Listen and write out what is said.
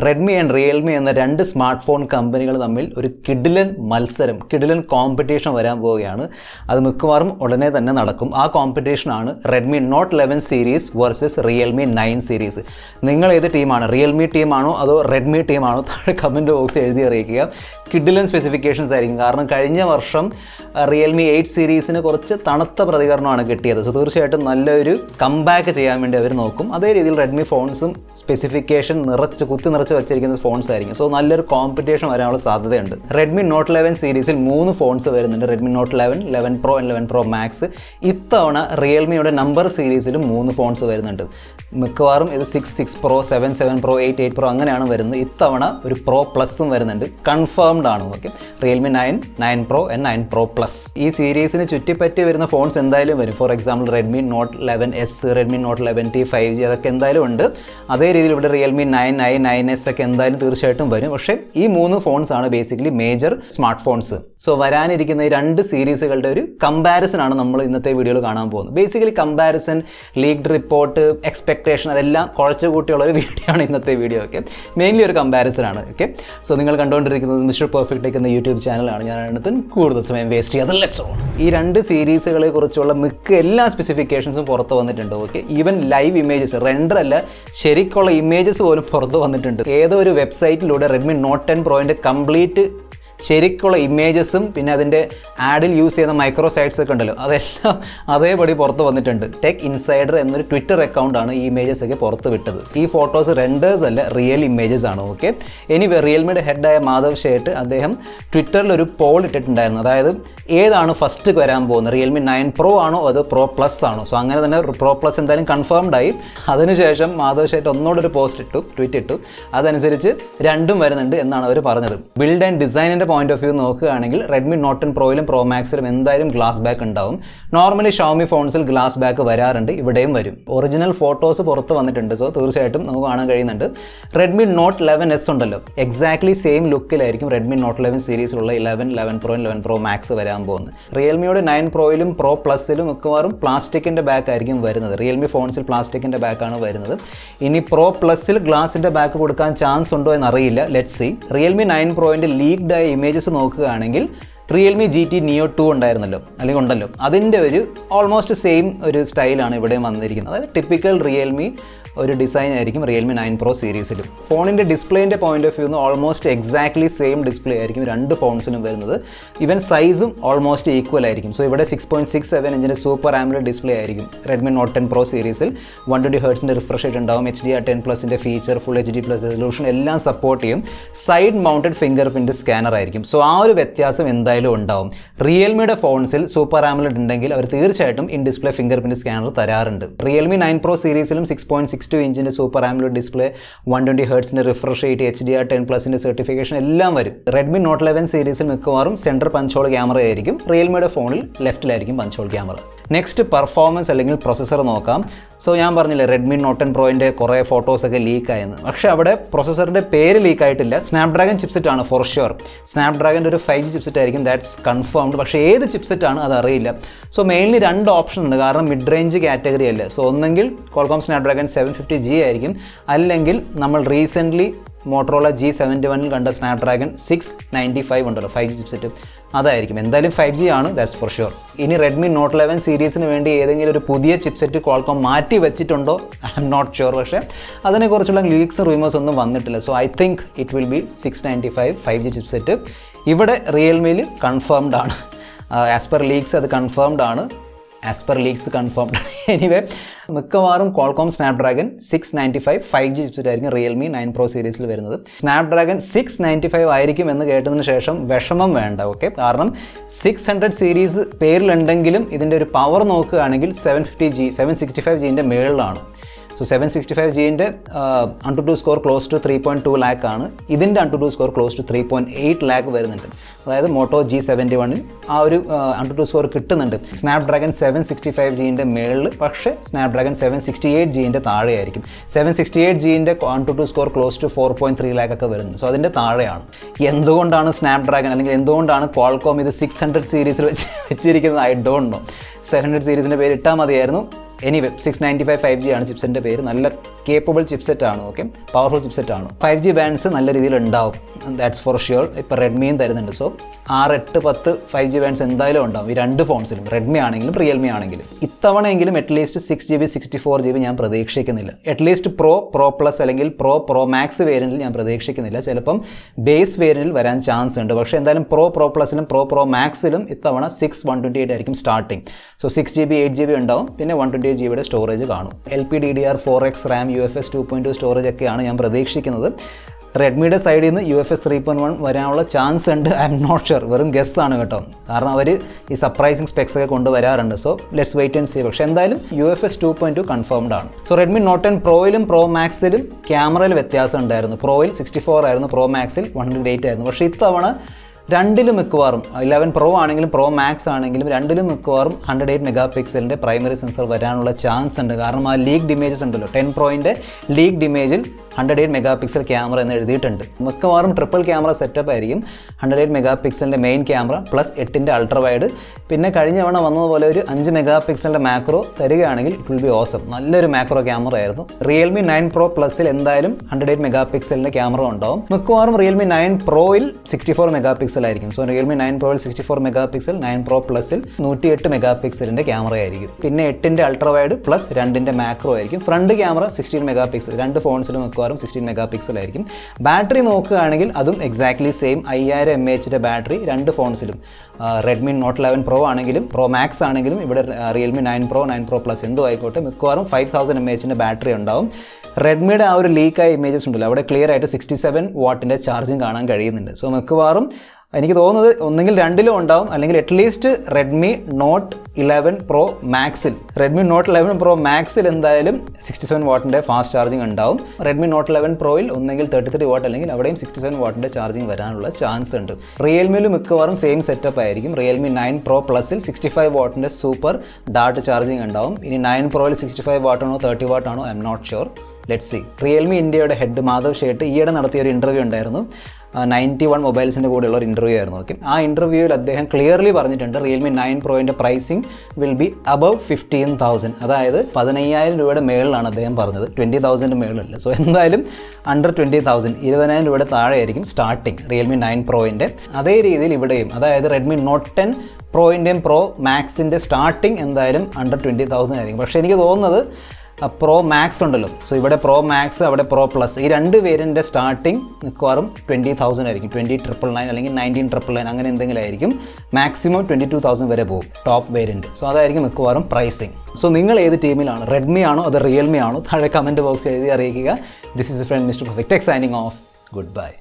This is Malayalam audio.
റെഡ്മി ആൻഡ് റിയൽമി എന്ന രണ്ട് സ്മാർട്ട് ഫോൺ കമ്പനികൾ തമ്മിൽ ഒരു കിടിലൻ മത്സരം, കിടിലൻ കോമ്പറ്റീഷൻ വരാൻ പോവുകയാണ്. അത് മിക്കവാറും ഉടനെ തന്നെ നടക്കും. ആ കോമ്പറ്റീഷനാണ് Redmi not 11 series versus Realme 9 series. നിങ്ങൾ ഏത് ടീമാണ്? റിയൽമി ടീമാണോ അതോ റെഡ്മി ടീമാണോ? താഴെ കമൻറ്റ് ബോക്സിൽ എഴുതി അറിയിക്കുക. കിടിലൻ സ്പെസിഫിക്കേഷൻസ് ആയിരിക്കും. കാരണം കഴിഞ്ഞ വർഷം റിയൽമി 8 സീരീസിന് കുറച്ച് തണുത്ത പ്രതികരണമാണ് കിട്ടിയത്. സോ തീർച്ചയായിട്ടും നല്ലൊരു കംബാക്ക് ചെയ്യാൻ വേണ്ടി അവർ നോക്കും. അതേ രീതിയിൽ റെഡ്മി ഫോൺസും സ്പെസിഫിക്കേഷൻ കുത്തി നിറച്ച് വെച്ചിരിക്കുന്ന ഫോൺസ് ആയിരിക്കും. സോ നല്ലൊരു കോമ്പറ്റീഷൻ വരാനുള്ള സാധ്യതയുണ്ട്. റെഡ്മി നോട്ട് 11 സീരീസിൽ 3 ഫോൺസ് വരുന്നുണ്ട്. Redmi not 11, 11 Pro and 11 Pro Max. ഇത്തവണ റിയൽമിയുടെ നമ്പർ സീരീസിലും 3 ഫോൺസ് വരുന്നുണ്ട്. മിക്കവാറും ഇത് 6 Pro, 7 Pro, 8 Pro അങ്ങനെയാണ് വരുന്നത്. ഇത്തവണ ഒരു Pro Plusഉം വരുന്നുണ്ട്. കൺഫേംഡ് ആണ്. Okay, Realme 9 Pro and 9 Pro Plus. ഈ സീരീസിന് ചുറ്റിപ്പറ്റി വരുന്ന ഫോൺസ് എന്തായാലും വരും. For example Redmi not 11S, Redmi Note 11T, 5G അതൊക്കെ എന്തായാലും ഉണ്ട്. അതേ രീതിയിൽ ഇവിടെ റിയൽമി 9i, 9s ഒക്കെ എന്തായാലും തീർച്ചയായിട്ടും വരും. പക്ഷേ ഈ 3 ഫോൺസ് ആണ് basically major smart phones. So വരാനിരിക്കുന്ന ഈ 2 സീരീസുകളുടെ ഒരു കമ്പാരിസൺ ആണ് നമ്മൾ ഇന്നത്തെ വീഡിയോയിൽ കാണാൻ പോകുന്നത്. Basically comparison, leaked report, expectation അതെല്ലാം കുഴച്ചു കൂട്ടിയുള്ള ഒരു വീഡിയോ ആണ് ഇന്നത്തെ വീഡിയോ. ഓക്കെ, മെയിൻലി ഒരു കമ്പാരിസൺ ആണ്. ഓക്കെ, സോ നിങ്ങൾ കണ്ടുകൊണ്ടിരിക്കുന്നത് മിസ്റ്റർ പെർഫെക്റ്റ് ടെക് എന്ന യൂട്യൂബ് ചാനലാണ്. ഞാൻ അതിനകത്ത് കൂടുതൽ സമയം വേസ്റ്റ് ചെയ്യാതെ ലെറ്റ്സ് ഗോ. ഈ 2 സീരീസുകളെ കുറിച്ചുള്ള മിക്ക എല്ലാ സ്പെസിഫിക്കേഷൻസും പുറത്ത് വന്നിട്ടുണ്ട്. Okay, even live images, render അല്ല ശരിക്കുള്ള ഇമേജസ് പോലും പുറത്ത് വന്നിട്ടുണ്ട്. ഏതോ ഒരു വെബ്സൈറ്റിലൂടെ റെഡ്മി നോട്ട് 10 പ്രോയിൻ്റെ കംപ്ലീറ്റ് ശരിക്കുള്ള ഇമേജസും പിന്നെ അതിൻ്റെ ആഡിൽ യൂസ് ചെയ്യുന്ന മൈക്രോ സൈറ്റ്സ് ഒക്കെ ഉണ്ടല്ലോ, അതെല്ലാം അതേപടി പുറത്ത് വന്നിട്ടുണ്ട്. ടെക് ഇൻസൈഡർ എന്നൊരു ട്വിറ്റർ അക്കൗണ്ടാണ് ഈ ഇമേജസ് ഒക്കെ പുറത്ത് വിട്ടത്. ഈ ഫോട്ടോസ് റെൻഡേഴ്സ് അല്ല, റിയൽ ഇമേജസ് ആണ്. ഓക്കെ, എനിവേ റിയൽമിയുടെ ഹെഡായ മാധവ് ഷേട്ട് അദ്ദേഹം ട്വിറ്ററിൽ ഒരു പോൾ ഇട്ടിട്ടുണ്ടായിരുന്നു. അതായത് ഏതാണ് ഫസ്റ്റ് വരാൻ പോകുന്നത്, റിയൽമി 9 Pro ആണോ അതോ Pro Plus ആണോ? സോ അങ്ങനെ തന്നെ Pro Plus എന്തായാലും കൺഫേംഡ് ആയി. അതിനുശേഷം മാധവ് ഷേട്ട് ഒന്നോടൊരു ട്വീറ്റ് ഇട്ടു. അതനുസരിച്ച് രണ്ടും വരുന്നുണ്ട് എന്നാണ് അവർ പറഞ്ഞത്. ബിൽഡ് ആൻഡ് ഡിസൈനിൻ്റെ പോയിന്റ് ഓഫ് വ്യൂ നോക്കുകയാണെങ്കിൽ റെഡ്മി നോട്ട് 10 പ്രോയിലും പ്രോ മാക്സിലും എന്തായാലും ഗ്ലാസ് ബാക്ക് ഉണ്ടാവും. നോർമലി ഷോമി ഫോൺസിൽ ഗ്ലാസ് ബാക്ക് വരാറുണ്ട്, ഇവിടെയും വരും. ഒറിജിനൽ ഫോട്ടോസ് പുറത്ത് വന്നിട്ടുണ്ട്. സോ തീർച്ചയായിട്ടും നമുക്ക് കാണാൻ കഴിയുന്നുണ്ട്. റെഡ്മി നോട്ട് 11S ഉണ്ടല്ലോ, എക്സാക്ട്ലി സെയിം ലുക്കിലായിരിക്കും റെഡ്മി നോട്ട് 11 സീരീസിലുള്ള 11 Pro, 11 Pro Max വരാൻ പോകുന്നത്. റിയൽമിയുടെ 9 പ്രോയിലും Pro Plusലും മിക്കവാറും പ്ലാസ്റ്റിക്കിൻ്റെ ബാക്ക് ആയിരിക്കും വരുന്നത്. റിയൽമി ഫോൺസിൽ പ്ലാസ്റ്റിക്കിൻ്റെ ബാക്കാണ് വരുന്നത്. ഇനി Pro Plusൽ ഗ്ലാസിൻ്റെ ബാക്ക് കൊടുക്കാൻ ചാൻസ് ഉണ്ടോ എന്നറിയില്ല. Let's see. റിയൽമി 9 പ്രോയിൻ്റെ ലീക്ഡ് ആയ ഇമേജസ് നോക്കുകയാണെങ്കിൽ റിയൽമി GT Neo 2 ഉണ്ടായിരുന്നല്ലോ, അല്ലെങ്കിൽ ഉണ്ടല്ലോ, അതിൻ്റെ ഒരു ഓൾമോസ്റ്റ് സെയിം ഒരു സ്റ്റൈലാണ് ഇവിടെയും വന്നിരിക്കുന്നത്. അതായത് ടിപ്പിക്കൽ റിയൽമി ഒരു ഡിസൈൻ ആയിരിക്കും റിയൽമി 9 Pro സീരീസിലും. ഫോണിൻ്റെ ഡിസ്പ്ലേൻ്റെ point of view almost exactly same display ആയിരിക്കും 2 ഫോൺസിലും വരുന്നത്. ഈവൻ സൈസും ഓൾമോസ്റ്റ് ഈക്വൽ ആയിരിക്കും. സോ ഇവിടെ 6.67 ഇഞ്ചിൻ്റെ സൂപ്പർ ആംബുലൻസ് ഡിസ്പ്ലേ ആയിരിക്കും റെഡ്മി നോട്ട് 10 Pro സീരീസിൽ. 120 Hz റിഫ്രഷ് റേറ്റ് ഉണ്ടാവും. HDR10+ൻ്റെ ഫീച്ചർ, ഫുൾ HD+ റെസൊല്യൂഷൻ എല്ലാം സപ്പോർട്ട് ചെയ്യും. Side mounted finger print scanner ആയിരിക്കും. സോ ആ ഒരു വ്യത്യാസം എന്തായാലും ഉണ്ടാവും. റിയൽമിയുടെ ഫോൺസിൽ സൂപ്പർ ആംബുലൻസ് ഉണ്ടെങ്കിൽ അവർ തീർച്ചയായിട്ടും in display fingerprint scanner തരാറുണ്ട്. റിയൽമി 9 Pro സീരീസിലും 6.62 ഇഞ്ചിൻ്റെ സൂപ്പർ ആംബുലൻസ് ഡിസ്പ്ലേ, 120 Hzൻ്റെ റിഫ്രഷ് റേറ്റ്, HDR10+ൻ്റെ സർട്ടിഫിക്കേഷൻ എല്ലാം വരും. റെഡ്മി നോട്ട് 11 സീരീസിൽ മിക്കവാറും സെൻറ്റർ പഞ്ച് ഹോൾ ക്യാമറ ആയിരിക്കും. റിയൽമിയുടെ ഫോണിൽ ലെഫ്റ്റിലായിരിക്കും punch hole camera. Next performance അല്ലെങ്കിൽ പ്രൊസസ്സർ നോക്കാം. സോ ഞാൻ പറഞ്ഞില്ലേ റെഡ്മി നോട്ട് 10 പ്രോയിൻ്റെ കുറേ ഫോട്ടോസൊക്കെ ലീക്കായെന്ന്. പക്ഷേ അവിടെ പ്രൊസസ്സറിൻ്റെ പേര് ലീക്കായിട്ടില്ല. സ്നാപ്ഡ്രാഗൺ ചിപ്സെറ്റ് ആണ് ഫോർ ഷ്യൂർ. സ്നാപ്ഡ്രാഗൻ്റെ ഒരു 5G ചിപ്സെറ്റ് ആയിരിക്കും, ദാറ്റ്സ് കൺഫേംഡ്. പക്ഷേ ഏത് ചിപ്സെറ്റ് ആണ് അത് അറിയില്ല. സോ മെയിൻലി 2 ഓപ്ഷൻ ഉണ്ട്, കാരണം മിഡ് റേഞ്ച് കാറ്റഗറി അല്ലേ. സോ ഒന്നെങ്കിൽ ക്വാൾകോം സ്നാപ്ഡ്രാഗൺ 750G ആയിരിക്കും, അല്ലെങ്കിൽ നമ്മൾ റീസെൻ്റ്ലി മോട്ടറോള G71 കണ്ട സ്നാപ്ഡ്രാഗൺ 695 ഉണ്ടല്ലോ 5G ചിപ്സെറ്റ്, അതായിരിക്കും. എന്തായാലും 5G ആണ്, ദാറ്റ്സ് ഫോർ ഷ്യൂർ. ഇനി റെഡ്മി നോട്ട് 11 സീരീസിന് വേണ്ടി ഏതെങ്കിലും ഒരു പുതിയ ചിപ്സെറ്റ് ക്വാൾകോം മാറ്റി വെച്ചിട്ടുണ്ടോ, ഐ ആം നോട്ട് ഷ്യൂർ. പക്ഷേ അതിനെക്കുറിച്ചുള്ള ലീക്സ് റൂമേഴ്സ് ഒന്നും വന്നിട്ടില്ല. So I think it will B 695 5G chipset. ഇവിടെ റിയൽമിയിൽ കൺഫേംഡ് ആണ്. ആസ് പെർ ലീക്സ് അത് കൺഫേംഡ് ആണ്. എനിവേ മിക്കവാറും ക്വാൾകോം സ്നാപ്ഡ്രാഗൺ 695 5G ചിപ്സെറ്റ് ആയിരിക്കും റിയൽമി 9 Pro സീരീസിൽ വരുന്നത്. സ്നാപ്ഡ്രാഗൺ 695 ആയിരിക്കും എന്ന് കേട്ടതിന് ശേഷം വിഷമം വേണ്ട. ഓക്കെ, കാരണം 600 സീരീസ് പേരിലുണ്ടെങ്കിലും ഇതിൻ്റെ ഒരു പവർ നോക്കുകയാണെങ്കിൽ 765Gൻ്റെ മേളിലാണ്. സോ 765Gൻ്റെ AnTuTu score close to 3.2 lakh ആണ്. ഇതിൻ്റെ AnTuTu score close to 3.8 lakh വരുന്നുണ്ട്. അതായത് മോട്ടോ G71 ആ ഒരു AnTuTu സ്കോർ കിട്ടുന്നുണ്ട്. സ്നാപ്ഡ്രാഗൺ 765Gൻ്റെ മേളിൽ, പക്ഷേ സ്നാപ്ഡ്രാഗൺ 768Gൻ്റെ താഴെയായിരിക്കും. 768Gൻ്റെ AnTuTu score close to 4.3 lakh ഒക്കെ വരുന്നത്. സോ അതിൻ്റെ താഴെയാണ്. എന്തുകൊണ്ടാണ് സ്നാപ്ഡ്രാഗൺ അല്ലെങ്കിൽ എന്തുകൊണ്ടാണ് ക്വാൾകോം ഇത് 600 സീരീസിൽ വെച്ചിരിക്കുന്നത്? I don't know. 700 സീരീസിൻ്റെ പേര് ഇട്ടാൽ മതിയായിരുന്നു. എനിവേ 695 5G ആണ് ചിപ്സെറ്റിൻ്റെ പേര്. നല്ല കേപ്പബിൾ ചിപ്സെറ്റ് ആണ്. ഓക്കെ, പവർഫുൾ ചിപ്സെറ്റ് ആണ്. 5G ബാൻഡ്സ് നല്ല രീതിയിൽ ഉണ്ടാവും, ദാറ്റ്സ് ഫോർ ഷ്യൂർ. ഇപ്പോൾ റെഡ്മിയും തരുന്നുണ്ട്. സോ 6, 8, 10 5G ബാൻഡ്സ് എന്തായാലും ഉണ്ടാവും ഈ രണ്ട് ഫോൺസിലും, റെഡ്മി ആണെങ്കിലും റിയൽമി ആണെങ്കിലും. ഇത്തവണയെങ്കിലും അറ്റ്ലീസ്റ്റ് 6GB 64GB ഞാൻ പ്രതീക്ഷിക്കുന്നില്ല. അറ്റ്ലീസ്റ്റ് പ്രോ പ്ലസ് അല്ലെങ്കിൽ പ്രോ മാക്സ് വേരിയൻറ്റിൽ ഞാൻ പ്രതീക്ഷിക്കുന്നില്ല. ചിലപ്പം ബേസ് വേരിയൻറ്റിൽ വരാൻ ചാൻസ് ഉണ്ട്. പക്ഷേ എന്തായാലും പ്രോ പ്ലസിലും പ്രോ മാക്സിലും ഇത്തവണ 6/128 ആയിരിക്കും സ്റ്റാർട്ടിങ്. സോ 6GB 8GB ഉണ്ടാവും, പിന്നെ 128GB സ്റ്റോറേജ് കാണും. LPDDR4X RAM UFS 2.2 സ്റ്റോറേജ് ഒക്കെയാണ് ഞാൻ പ്രതീക്ഷിക്കുന്നത്. റെഡ്മിയുടെ സൈഡിൽ നിന്ന് UFS 3.1 വരാനുള്ള ചാൻസ് ഉണ്ട്. ഐ എം നോട്ട് ഷുവർ, വെറും ഗസ് ആണ് കേട്ടോ. കാരണം അവർ ഈ സർപ്രൈസിങ് സ്പെക്സ് ഒക്കെ കൊണ്ടുവരാറുണ്ട്. So let's wait and see. പക്ഷേ എന്തായാലും UFS 2.2 കൺഫേംഡ് ആണ്. സോ റെഡ്മി നോട്ട് 10 പ്രോയിലും പ്രോ മാക്സിലും ക്യാമറയിൽ വ്യത്യാസം ഉണ്ടായിരുന്നു. പ്രോയിൽ 64 ആയിരുന്നു, പ്രോ മാക്സിൽ 108 ആയിരുന്നു. പക്ഷേ ഇത്തവണ രണ്ടിലും മിക്കവാറും 11 പ്രോ ആണെങ്കിലും പ്രോ മാക്സ് ആണെങ്കിലും രണ്ടിലും മിക്കവാറും 108 മെഗാ പിക്സലിൻ്റെ പ്രൈമറി സെൻസർ വരാനുള്ള ചാൻസ് ഉണ്ട്. കാരണം ആ ലീക്ഡ് ഇമേജസ് ഉണ്ടല്ലോ, 10 പ്രോയിൻ്റെ ലീക്ഡ് ഇമേജിൽ 108 മെഗാ പിക്സൽ ക്യാമറ എന്ന് എഴുതിയിട്ടുണ്ട്. മിക്കവാറും ട്രിപ്പിൾ ക്യാമറ സെറ്റപ്പ് ആയിരിക്കും. 108 മെഗാ പിക്സലിൻ്റെ മെയിൻ ക്യാമറ പ്ലസ് 8ൻ്റെ അൾട്രാ വൈഡ്, പിന്നെ കഴിഞ്ഞ തവണ വന്നതുപോലെ ഒരു 5 മെഗാ പിക്സലിൻ്റെ മാക്രോ തരികയാണെങ്കിൽ ഇറ്റ് വിൽ ബി ഓസം. നല്ലൊരു മാക്രോ ക്യാമറ ആയിരുന്നു. റിയൽമി 9 പ്രോ പ്ലസിൽ എന്തായാലും 108 മെഗാ പിക്സലിൻ്റെ ക്യാമറ ഉണ്ടാവും. മിക്കവാറും റിയൽമി 9 പ്രോയിൽ 64 മെഗാ പിക്സൽ ആയിരിക്കും. സോ റിയൽമി 9 പ്രോയിൽ 64 മെഗാ പിക്സൽ, 9 പ്രോ പ്ലസിൽ 108 മെഗാ പിക്സലിൻ്റെ ക്യാമറ ആയിരിക്കും. പിന്നെ 8ൻ്റെ അൾട്രാ വൈഡ് പ്ലസ് 2ൻ്റെ മാക്രോ ആയിരിക്കും. ഫ്രണ്ട് ക്യാമറ 16 മെഗാ പിക്സൽ, രണ്ട് ഫോൺസിലും മിക്കവാറും 16 മെഗാ പിക്സൽ ആയിരിക്കും. ബാറ്ററി നോക്കുകയാണെങ്കിൽ അതും എക്സാക്ട്ലി സെയിം 5000 mAh ബാറ്ററി രണ്ട് ഫോൺസിലും. റെഡ്മി നോട്ട് 11 പ്രോ ആണെങ്കിലും പ്രോ മാക്സ് ആണെങ്കിലും ഇവിടെ റിയൽമി 9 പ്രോ പ്ലസ് എന്തോ ആയിക്കോട്ടെ മിക്കവാറും 5000 mAh ബാറ്ററി ഉണ്ടാവും. റെഡ്മിയുടെ ആ ഒരു ലീക്കായ ഇമേജസ് ഉണ്ടല്ലോ, അവിടെ ക്ലിയർ ആയിട്ട് 67 വാട്ടിൻ്റെ ചാർജിങ് കാണാൻ കഴിയുന്നുണ്ട്. സോ മിക്കവാറും എനിക്ക് തോന്നുന്നത് ഒന്നെങ്കിൽ രണ്ടിലും ഉണ്ടാവും, അല്ലെങ്കിൽ അറ്റ്ലീസ്റ്റ് റെഡ്മി നോട്ട് 11 പ്രോ മാക്സിൽ എന്തായാലും 67 വാട്ടിൻ്റെ ഫാസ്റ്റ് ചാർജിങ് ഉണ്ടാവും. റെഡ്മി നോട്ട് 11 പ്രോയിൽ ഒന്നെങ്കിൽ 33 വാട്ട് അല്ലെങ്കിൽ അവിടെയും 67 വാട്ടിൻ്റെ ചാർജിങ് വരാനുള്ള ചാൻസ് ഉണ്ട്. റിയൽമിയിൽ മിക്കവാറും സെയിം സെറ്റപ്പ് ആയിരിക്കും. റിയൽമി 9 പ്രോ പ്ലസിൽ 65 വാട്ടിൻ്റെ സൂപ്പർ ഡാർട്ട് ചാർജിങ് ഉണ്ടാവും. ഇനി 9 പ്രോയിൽ 65 വാട്ടാണോ 30 വാട്ടാണോ I'm not sure. Let's see. Realme ഇന്ത്യയുടെ ഹെഡ് മാധവ് ഷേട്ട് ഈയിടെ നടത്തിയ ഒരു ഇൻ്റർവ്യൂ ഉണ്ടായിരുന്നു. 91 മൊബൈൽസിൻ്റെ കൂടെയുള്ള ഒരു ഇൻ്റർവ്യൂ ആയിരുന്നു. ഓക്കെ, ആ ഇൻ്റർവ്യൂവിൽ അദ്ദേഹം ക്ലിയർലി പറഞ്ഞിട്ടുണ്ട് റിയൽമി 9 പ്രോയിൻ്റെ പ്രൈസിങ് വിൽ ബി അബവ് 15,000. അതായത് 15,000 രൂപയുടെ മേളിലാണ് അദ്ദേഹം പറഞ്ഞത്, 20,000 മേളിലല്ല. സോ എന്തായാലും അണ്ടർ 20,000, 20,000 രൂപയുടെ താഴെയായിരിക്കും സ്റ്റാർട്ടിങ് റിയൽമി 9 പ്രോയിൻ്റെ. അതേ രീതിയിൽ ഇവിടെയും, അതായത് റെഡ്മി നോട്ട് 10 പ്രോയിൻ്റെയും പ്രോ മാക്സിൻ്റെ സ്റ്റാർട്ടിങ് എന്തായാലും അണ്ടർ 20,000 ആയിരിക്കും. പക്ഷേ എനിക്ക് തോന്നുന്നത് പ്രോ മാക്സ് ഉണ്ടല്ലോ, സോ ഇവിടെ പ്രോ മാക്സ് അവിടെ പ്രോ പ്ലസ്, ഈ രണ്ട് വേരിയൻ്റെ സ്റ്റാർട്ടിങ് മിക്കവാറും 20,000 ആയിരിക്കും. 20,999 അല്ലെങ്കിൽ 19,999 അങ്ങനെ എന്തെങ്കിലും ആയിരിക്കും. മാക്സിമം 22,000 വരെ പോകും ടോപ്പ് വേരിയൻറ്റ്. സോ അതായിരിക്കും മിക്കവാറും പ്രൈസിങ്. സോ നിങ്ങൾ ഏത് ടീമിലാണ്? റെഡ്മി ആണോ അത് റിയൽമി ആണോ? താഴെ കമൻറ്റ് ബോക്സിൽ എഴുതി അറിയിക്കുക. This is a friend mister perfect tech signing off. Good bye.